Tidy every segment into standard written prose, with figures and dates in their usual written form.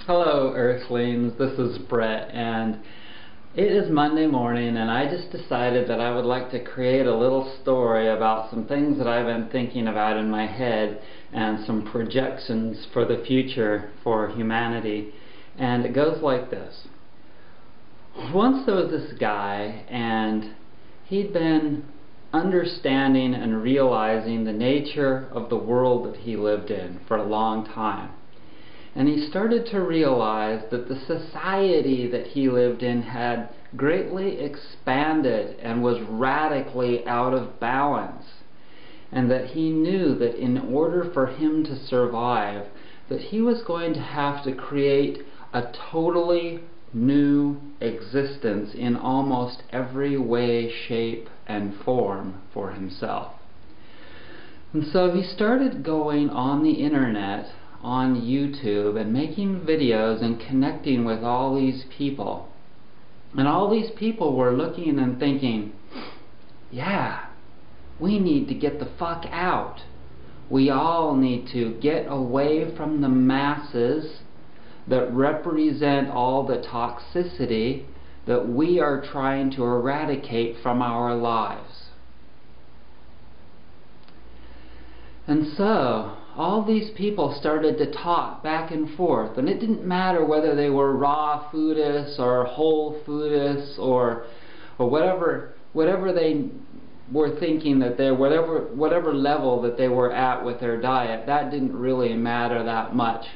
Hello Earthlings, this is Brett, and it is Monday morning, and I just decided that I would like to create a little story about some things that I've been thinking about in my head and some projections for the future for humanity. And it goes like this. Once there was this guy, and he'd been understanding and realizing the nature of the world that he lived in for a long time. And he started to realize that the society that he lived in had greatly expanded and was radically out of balance. And that he knew that in order for him to survive, that he was going to have to create a totally new existence in almost every way, shape, and form for himself. And so he started going on the internet, on YouTube, and making videos and connecting with all these people. And all these people were looking and thinking, yeah, we need to get the fuck out. We all need to get away from the masses that represent all the toxicity that we are trying to eradicate from our lives. And so all these people started to talk back and forth, and it didn't matter whether they were raw foodists or whole foodists or whatever they were thinking that they whatever level that they were at with their diet. That didn't really matter that much.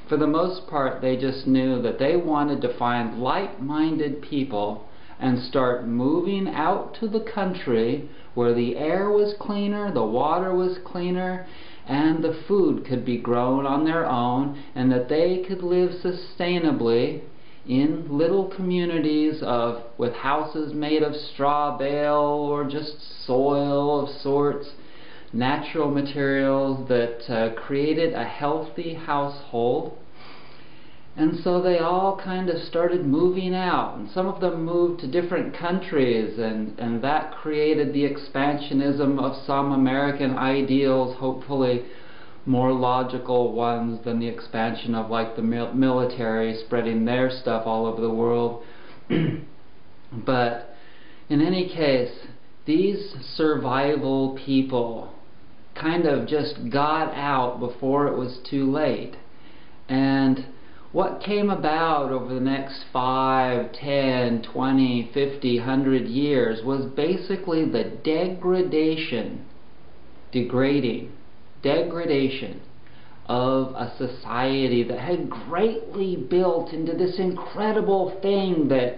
For the most part, they just knew that they wanted to find like-minded people and start moving out to the country where the air was cleaner, the water was cleaner, and the food could be grown on their own, and that they could live sustainably in little communities with houses made of straw bale or just soil of sorts, natural materials that created a healthy household. And so they all kind of started moving out, and some of them moved to different countries, and that created the expansionism of some American ideals, hopefully more logical ones than the expansion of like the military spreading their stuff all over the world. But in any case, these survival people kind of just got out before it was too late. And what came about over the next 5, 10, 20, 50, 100 years was basically the degradation of a society that had greatly built into this incredible thing that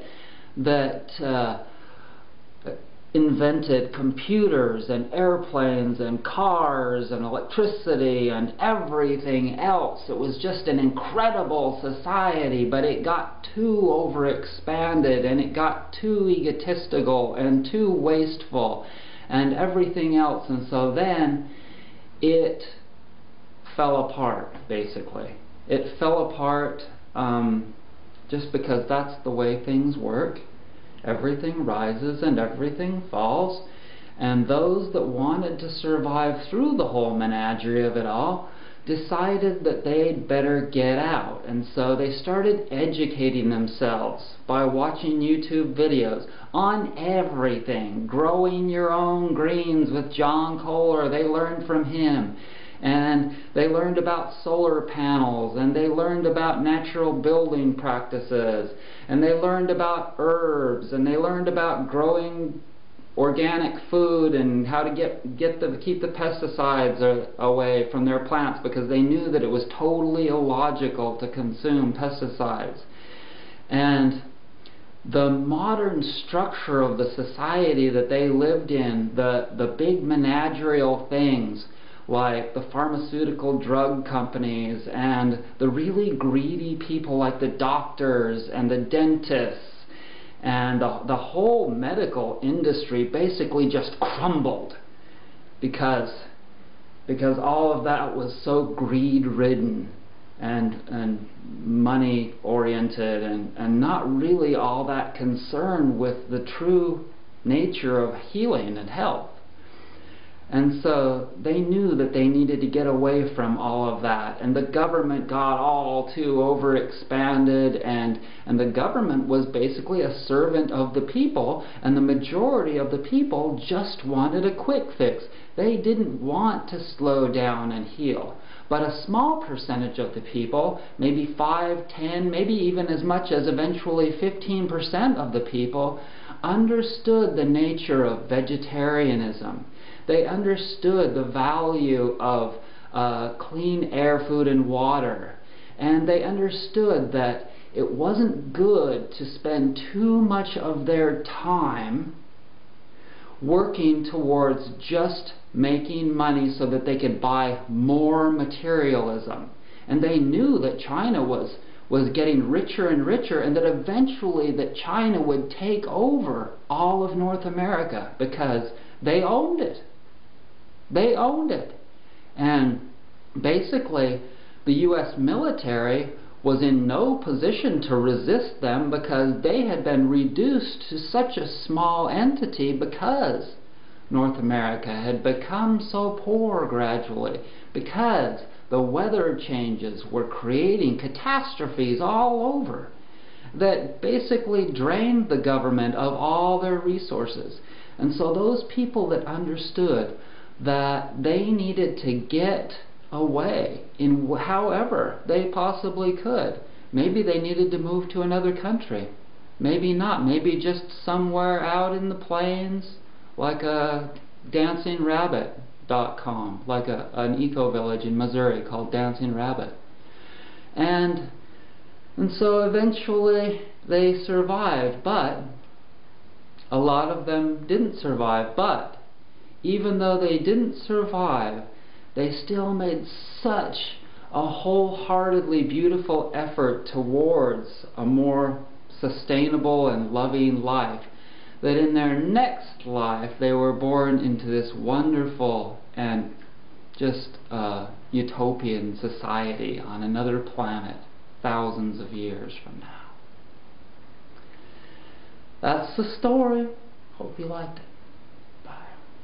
invented computers and airplanes and cars and electricity and everything else. It was just an incredible society, but it got too overexpanded, and it got too egotistical and too wasteful and everything else. And so then it fell apart, basically. It fell apart just because that's the way things work. Everything rises and everything falls, and those that wanted to survive through the whole menagerie of it all decided that they'd better get out. And so they started educating themselves by watching YouTube videos on everything. Growing your own greens with John Kohler, they learned from him. And they learned about solar panels, and they learned about natural building practices, and they learned about herbs, and they learned about growing organic food and how to keep the pesticides away from their plants, because they knew that it was totally illogical to consume pesticides. And the modern structure of the society that they lived in, the big managerial things like the pharmaceutical drug companies and the really greedy people like the doctors and the dentists, and the whole medical industry basically just crumbled because all of that was so greed-ridden and money-oriented and not really all that concerned with the true nature of healing and health. And so they knew that they needed to get away from all of that. And the government got all too overexpanded, and the government was basically a servant of the people, and the majority of the people just wanted a quick fix. They didn't want to slow down and heal. But a small percentage of the people, maybe 5, 10, maybe even as much as eventually 15% of the people, understood the nature of vegetarianism. They understood the value of clean air, food, and water. And they understood that it wasn't good to spend too much of their time working towards just making money so that they could buy more materialism. And they knew that China was getting richer and richer, and that eventually that China would take over all of North America because they owned it. They owned it. And basically the U.S. military was in no position to resist them because they had been reduced to such a small entity because North America had become so poor gradually, because the weather changes were creating catastrophes all over that basically drained the government of all their resources. And so those people that understood that they needed to get away in however they possibly could. Maybe they needed to move to another country. Maybe not. Maybe just somewhere out in the plains, like a dancingrabbit.com, like an eco-village in Missouri called Dancing Rabbit. And so eventually they survived, but a lot of them didn't survive. But even though they didn't survive, they still made such a wholeheartedly beautiful effort towards a more sustainable and loving life, that in their next life they were born into this wonderful and just utopian society on another planet thousands of years from now. That's the story. Hope you liked it.